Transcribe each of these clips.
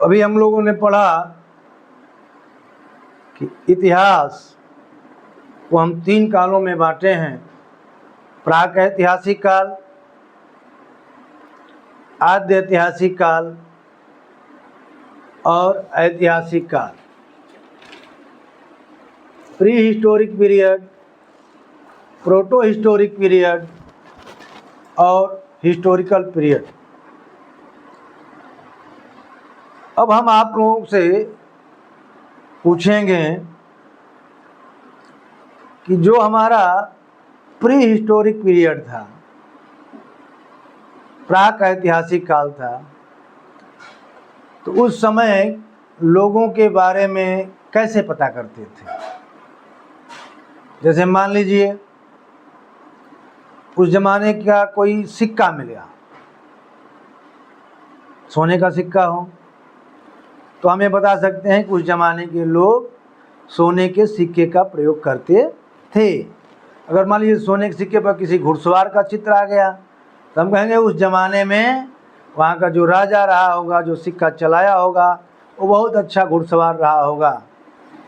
अभी हम लोगों ने पढ़ा कि इतिहास को हम 3 कालों में बांटे हैं, प्राक ऐतिहासिक काल, आद्य ऐतिहासिक काल और ऐतिहासिक काल। Pre historic period, proto historic period और हिस्टोरिकल पीरियड। अब हम आप लोगों से पूछेंगे कि जो हमारा प्री हिस्टोरिक पीरियड था, प्राक ऐतिहासिक काल था, तो उस समय लोगों के बारे में कैसे पता करते थे। जैसे मान लीजिए उस जमाने का कोई सिक्का मिल गया, सोने का सिक्का हो, तो हम ये बता सकते हैं कि उस जमाने के लोग सोने के सिक्के का प्रयोग करते थे। अगर मान लीजिए सोने के सिक्के पर किसी घुड़सवार का चित्र आ गया, तो हम कहेंगे उस ज़माने में वहाँ का जो राजा रहा होगा, जो सिक्का चलाया होगा, वो बहुत अच्छा घुड़सवार रहा होगा,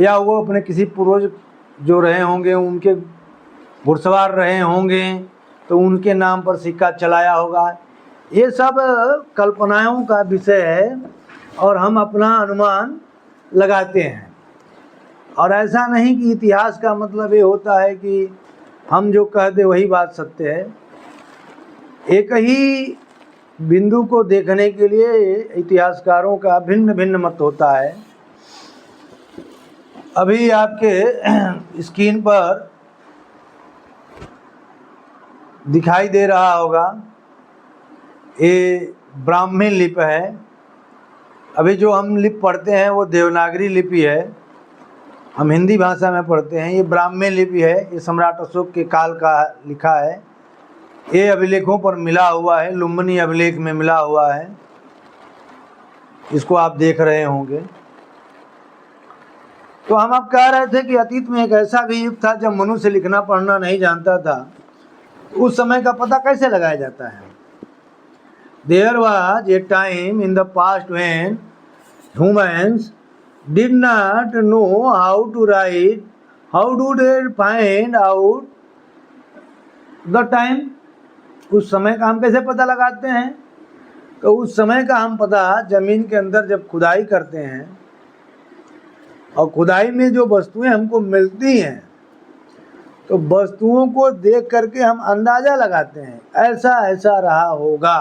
या वो अपने किसी पूर्वज जो रहे होंगे उनके घुड़सवार रहे होंगे तो उनके नाम पर सिक्का चलाया होगा। ये सब कल्पनाओं का विषय है और हम अपना अनुमान लगाते हैं। और ऐसा नहीं कि इतिहास का मतलब ये होता है कि हम जो कहते वही बात सत्य है। एक ही बिंदु को देखने के लिए इतिहासकारों का भिन्न भिन्न मत होता है। अभी आपके स्क्रीन पर दिखाई दे रहा होगा, ये ब्राह्मी लिपि है। अभी जो हम लिपि पढ़ते हैं वो देवनागरी लिपि है, हम हिंदी भाषा में पढ़ते हैं। ये ब्राह्मी लिपि है, ये सम्राट अशोक के काल का लिखा है। ये अभिलेखों पर मिला हुआ है, लुम्बिनी अभिलेख में मिला हुआ है, इसको आप देख रहे होंगे। तो हम अब कह रहे थे कि अतीत में एक ऐसा भी युग था जब मनुष्य लिखना पढ़ना नहीं जानता था। उस समय का पता कैसे लगाया जाता है। There was a time in the past when humans did not know how to write. How do they find out the time? उस समय का हम कैसे पता लगाते हैं। तो उस समय का हम पता ज़मीन के अंदर जब खुदाई करते हैं और खुदाई में जो वस्तुएं हमको मिलती हैं, तो वस्तुओं को देख करके हम अंदाज़ा लगाते हैं, ऐसा ऐसा रहा होगा।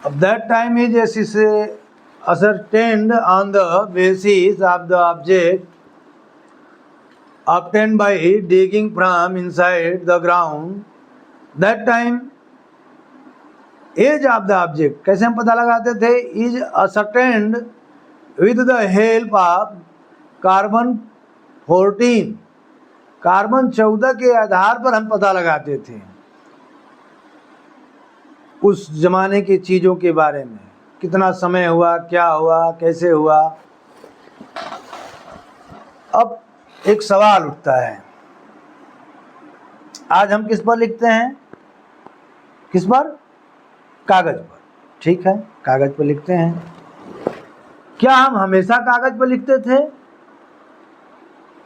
अब that time is ascertained on the basis of the object obtained by digging from inside the ground. That time age of the object कैसे हम पता लगाते थे, is ascertained with the help of carbon 14, carbon 14 के आधार पर हम पता लगाते थे उस ज़माने की चीज़ों के बारे में, कितना समय हुआ, क्या हुआ, कैसे हुआ। अब एक सवाल उठता है, आज हम किस पर लिखते हैं, किस पर, कागज़ पर। ठीक है, कागज़ पर लिखते हैं। क्या हम हमेशा कागज़ पर लिखते थे?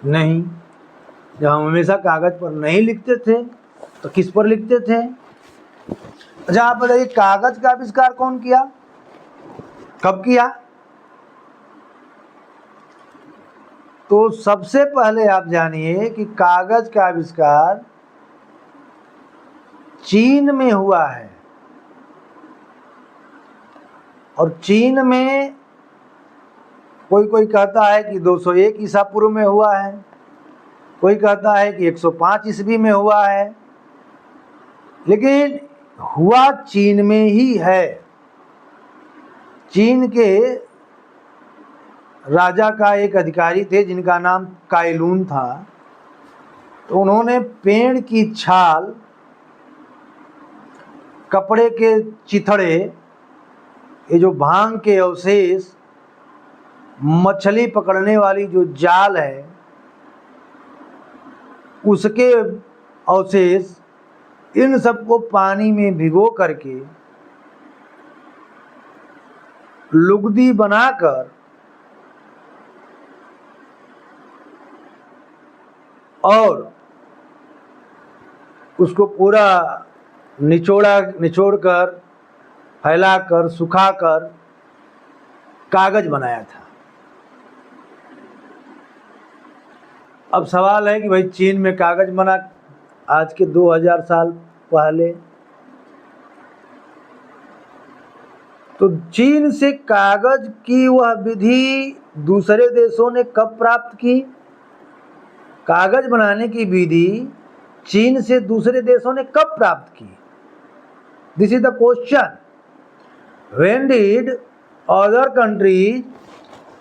नहीं। जब हम हमेशा कागज़ पर नहीं लिखते थे तो किस पर लिखते थे? अच्छा आप बताइए, कागज़ का आविष्कार कौन किया, कब किया? तो सबसे पहले आप जानिए कि कागज़ का आविष्कार चीन में हुआ है। और चीन में कोई कहता है कि 201 ईसा पूर्व में हुआ है, कोई कहता है कि 105 ईस्वी में हुआ है, लेकिन हुआ चीन में ही है। चीन के राजा का एक अधिकारी थे जिनका नाम काइलून था। तो उन्होंने पेड़ की छाल, कपड़े के चिथड़े, ये जो भांग के अवशेष, मछली पकड़ने वाली जो जाल है उसके अवशेष, इन सबको पानी में भिगो करके लुगदी बनाकर और उसको पूरा निचोड़कर फैलाकर सुखाकर कागज बनाया था। अब सवाल है कि भाई चीन में कागज बना आज के 2000 साल पहले, तो चीन से कागज की वह विधि दूसरे देशों ने कब प्राप्त की? कागज बनाने की विधि चीन से दूसरे देशों ने कब प्राप्त की? This is the question. When did other countries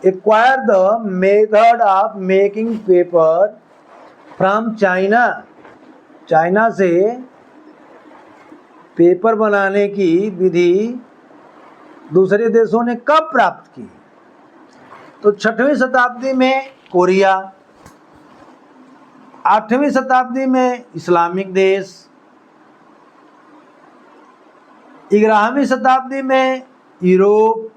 acquire the method of making paper from China? China से पेपर बनाने की विधि दूसरे देशों ने कब प्राप्त की? तो 6वीं शताब्दी में कोरिया, 8वीं शताब्दी में इस्लामिक देश, 11वीं शताब्दी में यूरोप।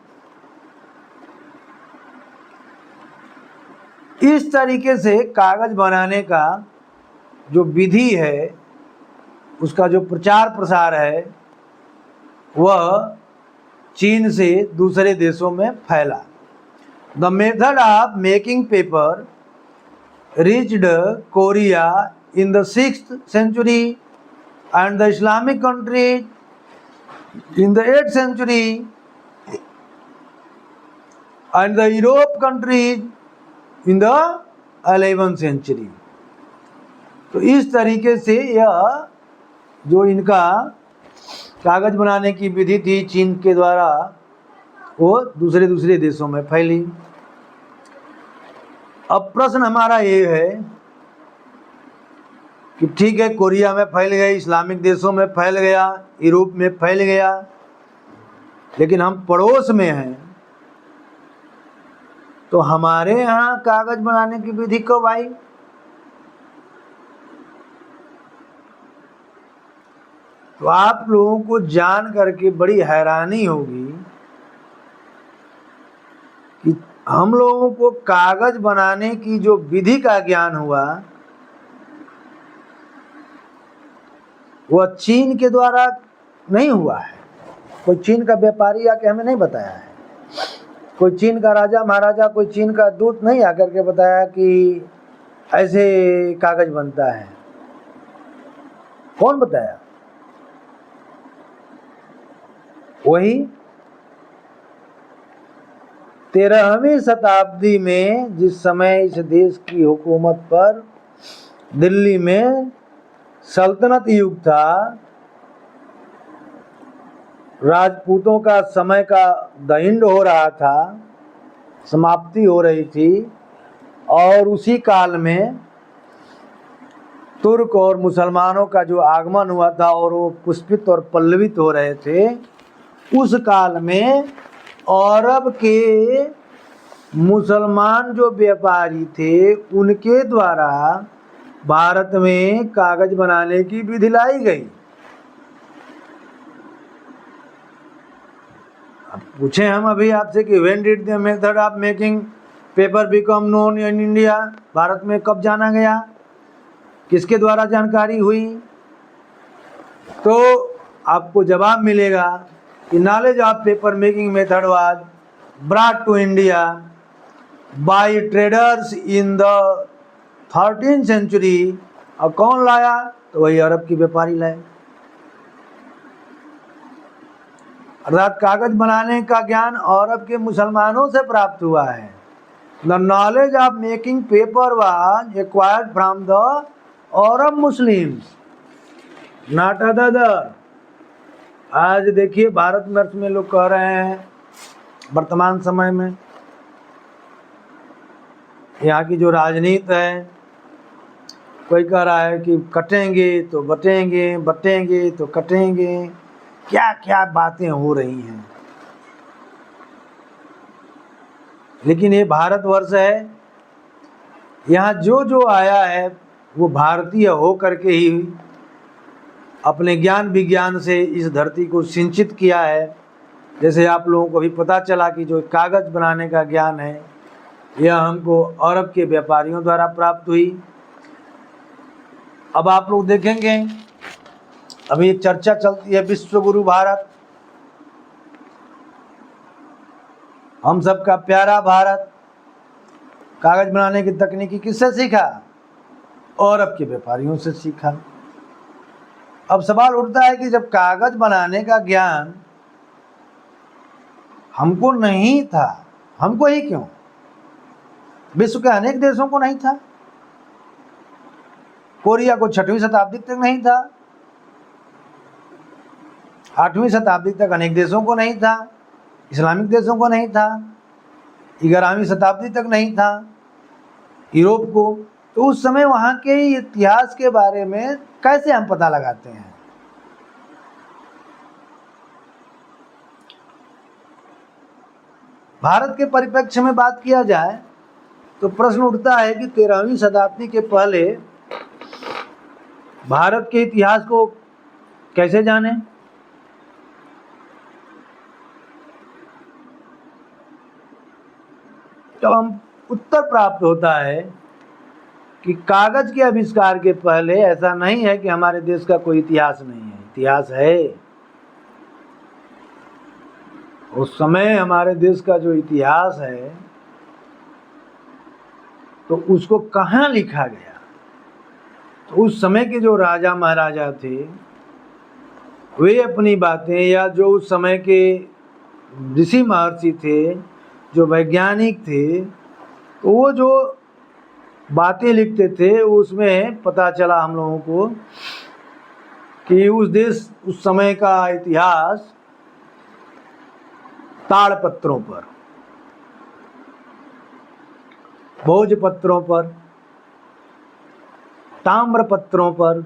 इस तरीके से कागज बनाने का जो विधि है, उसका जो प्रचार प्रसार है, वह चीन से दूसरे देशों में फैला। The method of making paper reached Korea in the 6th century and the Islamic countries in the 8th century and the Europe countries in the 11th century। तो इस तरीके से यह जो इनका कागज बनाने की विधि थी चीन के द्वारा, वो दूसरे देशों में फैली। अब प्रश्न हमारा ये है कि ठीक है, कोरिया में फैल गया, इस्लामिक देशों में फैल गया, यूरोप में फैल गया, लेकिन हम पड़ोस में हैं, तो हमारे यहाँ कागज बनाने की विधि कब आई? तो आप लोगों को जान करके बड़ी हैरानी होगी कि हम लोगों को कागज बनाने की जो विधि का ज्ञान हुआ, वह चीन के द्वारा नहीं हुआ है। कोई चीन का व्यापारी आके हमें नहीं बताया है, कोई चीन का राजा महाराजा, कोई चीन का दूत नहीं आकर के बताया कि ऐसे कागज बनता है। कौन बताया? वही 13वीं शताब्दी में जिस समय इस देश की हुकूमत पर दिल्ली में सल्तनत युग था, राजपूतों का समय का दहिंड हो रहा था, समाप्ति हो रही थी, और उसी काल में तुर्क और मुसलमानों का जो आगमन हुआ था और वो पुष्पित और पल्लवित हो रहे थे, उस काल में अरब के मुसलमान जो व्यापारी थे, उनके द्वारा भारत में कागज बनाने की विधि लाई गई। अब पूछें हम अभी आपसे कि when did the method of making paper become known in India? Bharat में कब जाना गया, किसके द्वारा जानकारी हुई? तो आपको जवाब मिलेगा कि knowledge of paper making method was brought to India by traders in the 13th century. और कौन लाया? तो वही अरब के व्यापारी लाए। अर्थात कागज बनाने का ज्ञान अरब के मुसलमानों से प्राप्त हुआ है। The knowledge of making paper was acquired from the Arab Muslims, not other. आज देखिए भारत वर्ष में लोग कह रहे हैं, वर्तमान समय में यहाँ की जो राजनीति है, कोई कह रहा है कि कटेंगे तो बटेंगे, बटेंगे तो कटेंगे, क्या क्या बातें हो रही हैं। लेकिन ये भारतवर्ष है, यहाँ जो जो आया है वो भारतीय हो करके ही अपने ज्ञान विज्ञान से इस धरती को सिंचित किया है, जैसे आप लोगों को भी पता चला कि जो कागज़ बनाने का ज्ञान है यह हमको अरब के व्यापारियों द्वारा प्राप्त हुई। अब आप लोग देखेंगे अभी एक चर्चा चलती है विश्व गुरु भारत, हम सबका प्यारा भारत कागज़ बनाने की तकनीकी किससे सीखा? अरब के व्यापारियों से सीखा। अब सवाल उठता है कि जब कागज़ बनाने का ज्ञान हमको नहीं था, हमको ही क्यों, विश्व के अनेक देशों को नहीं था, कोरिया को 6वीं शताब्दी तक नहीं था, 8वीं शताब्दी तक अनेक देशों को नहीं था, इस्लामिक देशों को नहीं था, 11वीं शताब्दी तक नहीं था यूरोप को, तो उस समय वहाँ के इतिहास के बारे में कैसे हम पता लगाते हैं? भारत के परिप्रेक्ष्य में बात किया जाए तो प्रश्न उठता है कि 13वीं शताब्दी के पहले भारत के इतिहास को कैसे जाने? तो हम उत्तर प्राप्त होता है कि कागज़ के आविष्कार के पहले ऐसा नहीं है कि हमारे देश का कोई इतिहास नहीं है, इतिहास है। उस समय हमारे देश का जो इतिहास है तो उसको कहाँ लिखा गया? तो उस समय के जो राजा महाराजा थे वे अपनी बातें, या जो उस समय के ऋषि महर्षि थे, जो वैज्ञानिक थे, तो वो जो बातें लिखते थे उसमें पता चला हम लोगों को कि उस समय का इतिहास ताड़पत्रों पर, भोजपत्रों पर, ताम्र पत्रों पर,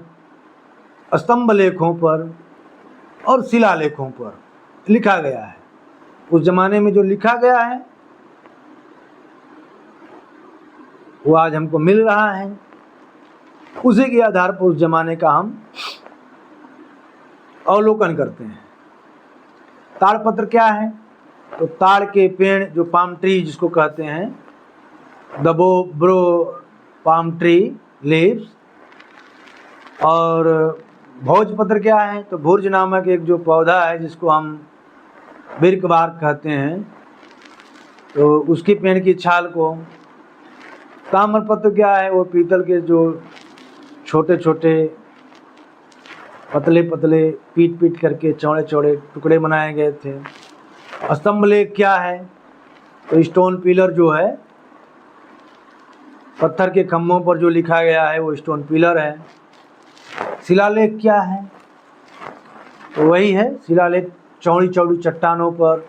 स्तंभ लेखों पर और शिलालेखों पर लिखा गया है। उस जमाने में जो लिखा गया है वो आज हमको मिल रहा है, उसी के आधार पर उस जमाने का हम अवलोकन करते हैं। ताड़पत्र क्या है? तो ताड़ के पेड़, जो पाम ट्री जिसको कहते हैं, the bro palm tree leaves. और भोजपत्र क्या है? तो भुर्ज नामक एक जो पौधा है जिसको हम बिर्कबार्क कहते हैं, तो उसकी पेड़ की छाल को। ताम्रपत्र क्या है? वो पीतल के जो छोटे छोटे पतले पतले पीट पीट करके चौड़े चौड़े टुकड़े बनाए गए थे। स्तंभ लेख क्या है? तो स्टोन पिलर जो है, पत्थर के खम्भों पर जो लिखा गया है वो स्टोन पिलर है। शिलालेख क्या है? तो वही है शिलालेख, चौड़ी चौड़ी चट्टानों पर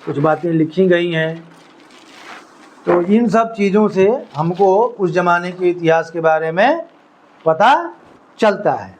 कुछ बातें लिखी गई हैं। तो इन सब चीज़ों से हमको उस ज़माने के इतिहास के बारे में पता चलता है।